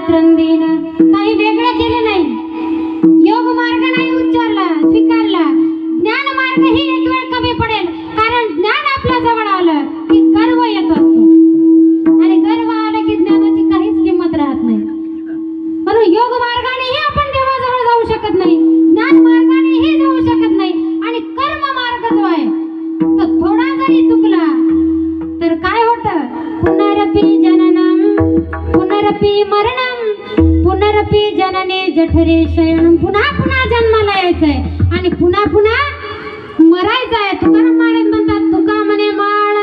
त्रंदीन काही वेगळं केलं नाही. योग मार्ग नाही उच्चारला स्वीकारला. ज्ञान मार्ग ही एक वेळ कमी पडेल, कारण ज्ञान आपल्या जवळ आलं की गर्व येत असतो आणि गर्व आलं की ज्ञानाची काहीच किंमत राहत नाही. म्हणून योग मार्गानेही आपण देवाजवळ जाऊ शकत नाही, ज्ञान मार्गानेही जाऊ शकत नाही आणि कर्म मार्ग जो आहे तो थोडा जरी चुकला तर काय होतं? पुनरपि जननम पुनरपि मरणम पुनरपि जनने जठरे शयनम. पुन्हा पुन्हा जन्माला यायचंय आणि पुन्हा पुन्हा मरायचंय. तुकाराम महाराज म्हणतात, तुका म्हणे माळ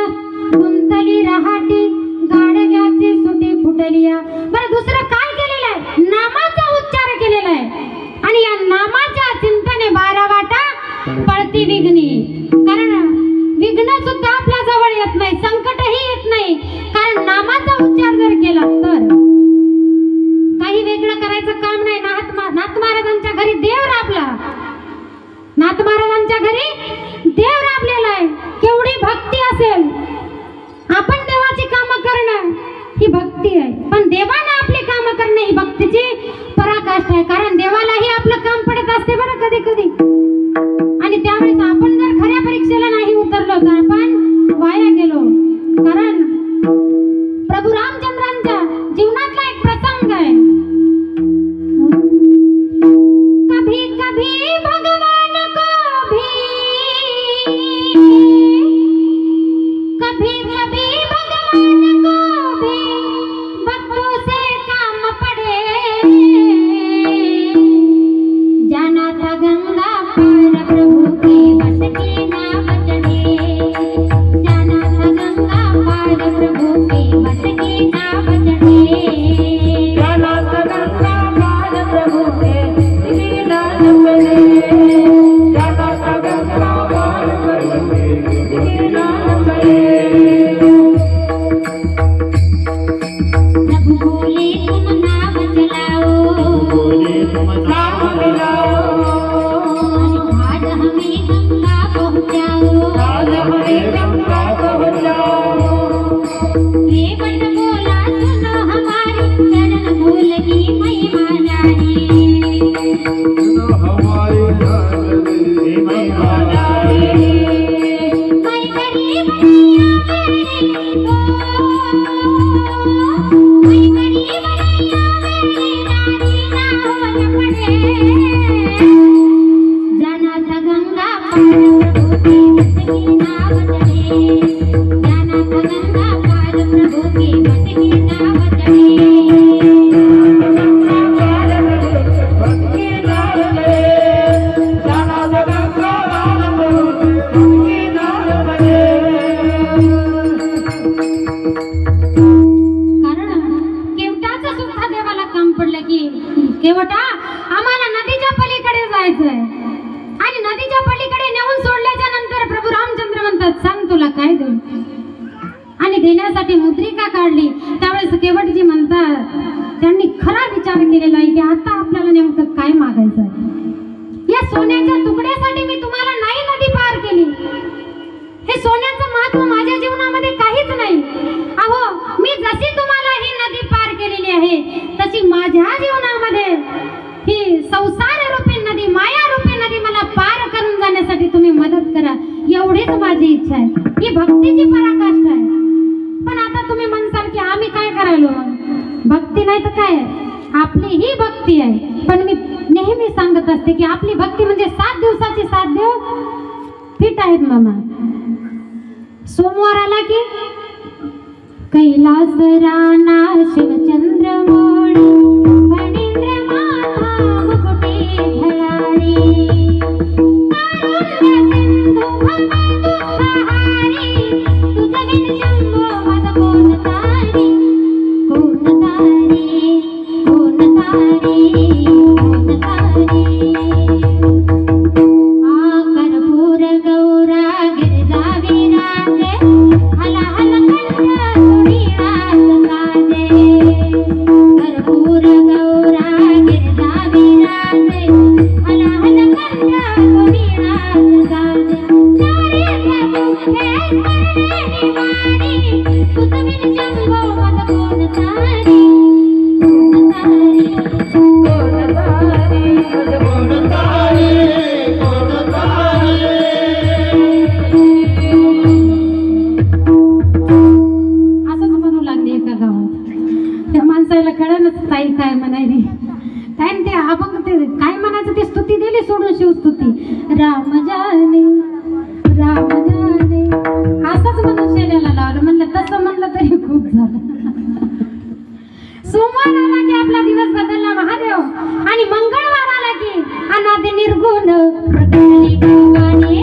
गुंतली रहाटी गाडग्याची सुटी फुटलिया. बरं दुसरं काय केलेलं आहे? नामाचा उच्चार केलेला आहे आणि या नामाच्या चिंतने 12 वाटा पळती विघ्नी. कारण विघ्न सुद्धा आपल्या जवळ येत नाही, संकटही येत नाही, कारण नामाचा उच्चार जर केला तर. काही वेगळं करायचं काम नाही. नाथ महाराजांच्या घरी देव राबला, नाथ महाराजांच्या घरी देव राबलेला आहे. केवढी भक्ती असेल. आपण देवाची कामं करणं ही भक्ती आहे, पण देवाला आपली कामं करणं ही भक्तीची पराकाष्ठा आहे. कारण देवालाही आपलं काम पडत असते बरं कधी कधी, आणि त्यावेळेस आपण जर खऱ्या परीक्षेला नाही उतरलो तर आपण वाया गेलो. कारण प्रभू रामचंद्रांच्या जीवनातला एक प्रसंग आहे. कभी कभी भगवान को भी, कभी कभी भगवान को भी भक्तों से काम पड़े. जाना था गंगा पार प्रभु की भटके ना बचने. जाना था गंगा पार प्रभु की भटके ना बचने. जाना था गंगा पार प्रभु के भटके ना बचने. जाना था गंगा पार प्रभु के भटके ना बचने. प्रभु बोले तुम नाव चलाओ, बोले तुम नाम मिलाओ. आज हमें गंगा पहुँचाओ. आज हमें गंगा पहुँचाओ. ये बट बोला सुनो हमारी चरण धूल की महिमा जानी. सुनो हमारी चरण की महिमा जानी. मैं गरीब नैया मेरे को, मैं गरीब नैया मेरे रानी ना होना पड़े. जाना था गंगा पार प्रभु की भटकी ना बचने. जाना था गंगा पार प्रभु की भटकी ना बचने. केवटाचं सुद्धा देवाला काम पडलं की केवटा आम्हाला नदीच्या पलीकडे जायचंय. आणि नदीच्या पलीकडे नेऊन सोडल्याच्या नंतर प्रभू रामचंद्र म्हणतात, सांग तुला काय देऊ. आणि देण्यासाठी मुद्रिका काढली. त्यावेळेस केवटजी म्हणतात, त्यांनी खरा विचार केलेला आहे की आता आपल्याला नेमकं काय मागायचं आहे. या सोन्याच्या तुकड्यासाठी मी तुम्हाला नाही नदी पार केली. हे सोन्याचं महत्व माझ्या जीवनामध्ये काहीच नाही. अहो, मी जशी तुम्हाला ही नदी पार केलेली आहे तशी माझ्या जीवनामध्ये ही संसार रूपी नदी, माया रूपी नदी मला पार करून जाण्यासाठी तुम्ही मदत करा, एवढीच माझी इच्छा आहे. ही भक्तीची पराकाष्ठा आहे. पण आता तुम्ही म्हणसाल की आम्ही काय करायलो? भक्ती नाही तर काय? आपली ही भक्ती आहे. पण मी नेहमी सांगत असते की आपली भक्ती म्हणजे 7 दिवसाची 7 देव फिट आहेत मामा. सोमवार आला की कैलास राणा शिवचंद्र मोळी फणींद्र माथा मुकुटी झळाळी. कारुण्य सिंधू भवदुःखहारी, तुझं बिन शंभो माझं कोण तारी. कोण तारी, कोण तारी, कोण तारी. कर्पूर गौरा गिरजा विराजे, हला हला कंठ सोनियात साजे. कर्पूर गौरा गिरजा विराजे, हला हला कंठ सोनियात साजे. नारे प्रभुखे स्मरणे निवारी, तुझं बिन शंभो माझं कोण तारी. कोण तारी. नाचायला कळलंच ताई काय म्हणायली. काय न ते अभंग ते काय म्हणायचं ते स्तुती दिली सोडून शिवस्तुती. राम जाने असंच म्हणून शेल्याला लावलं. म्हणलं तसं म्हणलं तरी खूप झालं. सोमवार आला की आपला दिवस बदलला महादेव आणि मंगळवार आला की अनादि निर्गुण प्रकटली भवानी.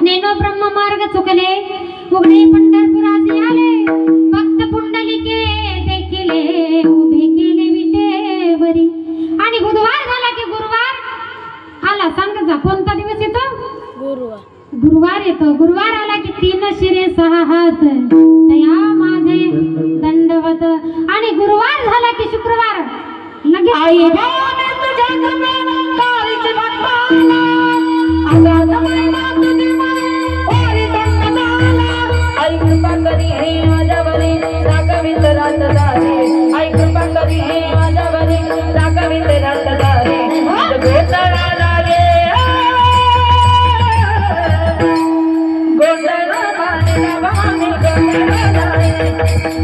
नेनो ब्रह्म मार्ग चुकले उघडे पंढरपुराचे आले. भक्त पुंडलिके देखिले उभे केले विटेवरी. आणि बुधवार झाला की गुरुवार आला. सांग जा कोणता दिवस येतो? गुरुवार येतो. गुरुवार आला की 3 शिरे 6 हात तया माझे दंडवत. आणि गुरुवार झाला की शुक्रवार लगेच आई आई कृपा करी हे माझ्यावरी रागवित रातदारे. आई कृपा करी हे माझ्यावरी रागवित रातदारे. गोंधळाला गे गोंधळा बाणीला बाणी गोंधळाला गे.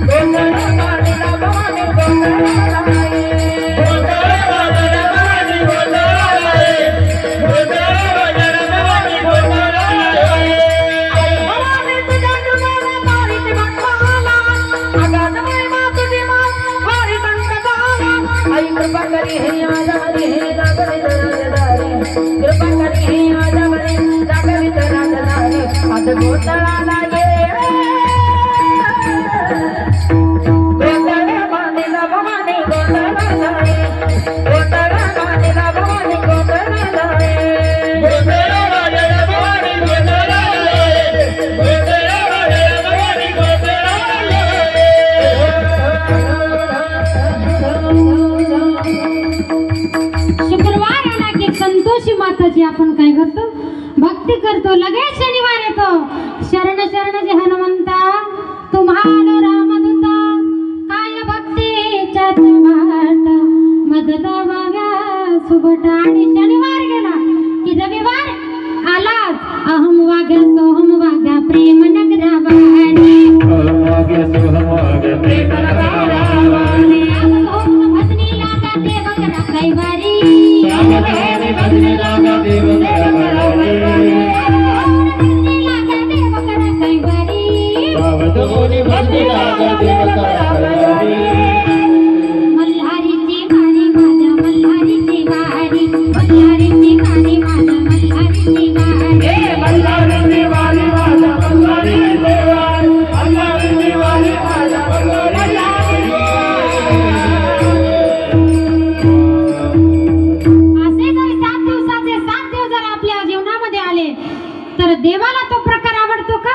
गोंधळा बाणीला बाणी गोंधळाला गे. गोंधळा बाणीला बाणी गोंधळाला गे. गोंधळा बाणीला बाणी गोंधळाला गे. आई कृपा करी हे माझ्यावरी हे रागवित रातदारे. कृपा करी हे माझ्यावरी रागवित रातदारे. आज गोंधळाला गे गोंधळा बाणीला भवानी गोंधळाला गे. गोंधळा बाणीला भवानी गोंधळाला गे. गोंधळा बाणीला भवानी गोंधळाला गे. गोंधळा बाणीला भवानी गोंधळाला गे. शुक्रवार आला की संतोषी माताची आपण काय करतो? भक्ती करतो. लगेच शनिवार येतो. शरण शरण जे हनुमंता तुम्हाला रामदूता काय भक्तीच्या वाट मदता वाग्या सुबटा. आणि शनिवार गेला की रविवार आलाच. अहम वाग्या सोहम वाग्या प्रेम नगरा वाणी. प्रेम नगरावाणी. भजनी लागा देव करा कैवारी. भजनी लागा देव करा कैवारी. भजनी लागा देव करा कैवारी. भजनी लागा देव करा कैवारी. मल्हारीची वारी माझ्या मल्हारीची वारी. मल्हारीची वारी माझ्या मल्हारीची वारी. हे मल्हारीची वारी माझ्या मल्हारीची वारी. मल्हारीची वारी माझ्या मल्हारीची वारी. असे जर 7 दिवसाचे 7 दिवस जर आपल्या जीवनामध्ये आले तर देवाला तो प्रकार आवडतो का?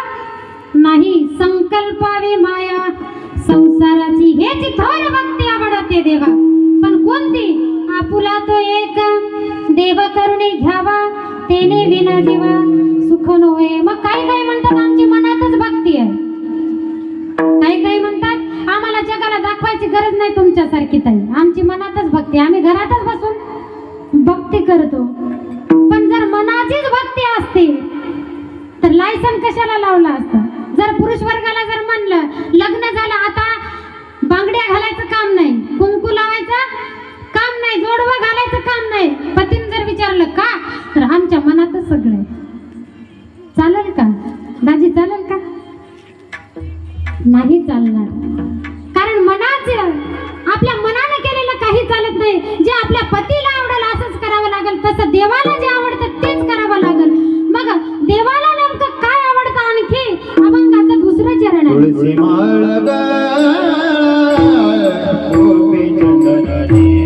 नाही. संकल्पावी माया संसाराची हेच थोर भक्ती आवडते देवा. पण कोणती? आपुला तो एक देव करुणे घ्यावा तेने विना जीवा सुख नव्हे. मग काही म्हणतात आमची मनातच भक्ती आहे. काही म्हणतात आम्हाला जगाला दाखवायची गरज नाही तुमच्यासारखी ताई. आमची मनातच भक्ती. आम्ही घरातच बसून भक्ती करतो. पण जर मनाचीच भक्ती असते तर लायसन कशाला लावला असता? जर पुरुष वर्गाला जर म्हणलं लग्न झालं आता बांगड्या घालायचं काम नाही, कुंकू लावायचं काम नाही, जोडवं घालायचं काम नाही, पतीने जर विचारलं का तर आमच्या मनातच सगळं चालेल का दाजी? चालेल का? नाही चालणार. कारण मनाचे आपल्या मनाने केलेलं काही चालत नाही. जे आपल्या पतीला आवडेल असंच करावं लागेल. तसं देवाला जे आवडतं तेच करावं लागेल. मग देवाला नेमकं काय आवडतं? आणखी अभंगाचं दुसरं चरण आहे. तुळसी माळ ग गोपी चंदनाची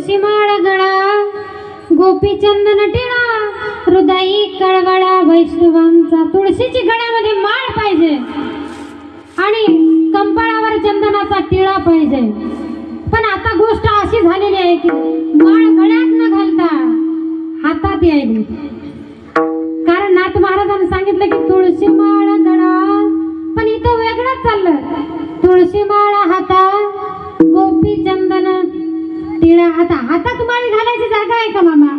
तुळशी माळ गळा गोपी चंदन टिळा हृदयी कळवळा वैष्णवांचा. तुळशीची गळ्यामध्ये माळ पाहिजे आणि कंपाळावर चंदनाचा टिळा पाहिजे. पण आता गोष्ट अशी झालेली आहे की माळ गळ्यात न घालता हातात यायली. कारण नाथ महाराजांनी सांगितलं की तुळशी माळ गळा, पण इथं वेगळंच चाललं. तुळशी माळ हातात गोपी चंदन टिळा. आता हातात माळ घालायची जागा आहे का मामा?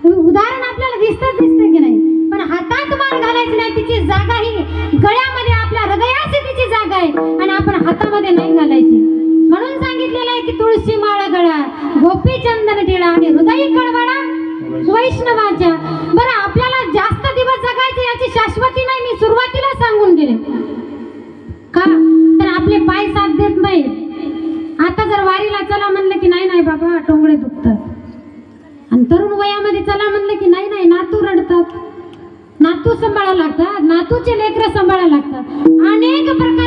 उदाहरण आपल्याला दिसतं की नाही, पण हातात माळ घालायची नाही. तिची जागा ही गळ्यामध्ये आपल्या हृदयाची तिची जागा आहे आणि आपण हातामध्ये नाही घालायची. म्हणून सांगितलेलं आहे की तुळशी माळ गळा गोपी चंदन टिळा आणि हृदयी कळवळा वैष्णवाच्या. बरं, आपल्याला जास्त दिवस जगायचे याची शाश्वती नाही, मी सुरुवातीला सांगून गेले. का तर आपले पाय साथ देत नाही. आता जर वारीला चला म्हणलं की नाही बाबा टोंगळे दुखतात, आणि तरुण वयामध्ये चला म्हणलं की नाही नातू रडतात, नातू सांभाळायला लागतात, नातूचे लेकरं सांभाळायला लागतात. अनेक प्रकार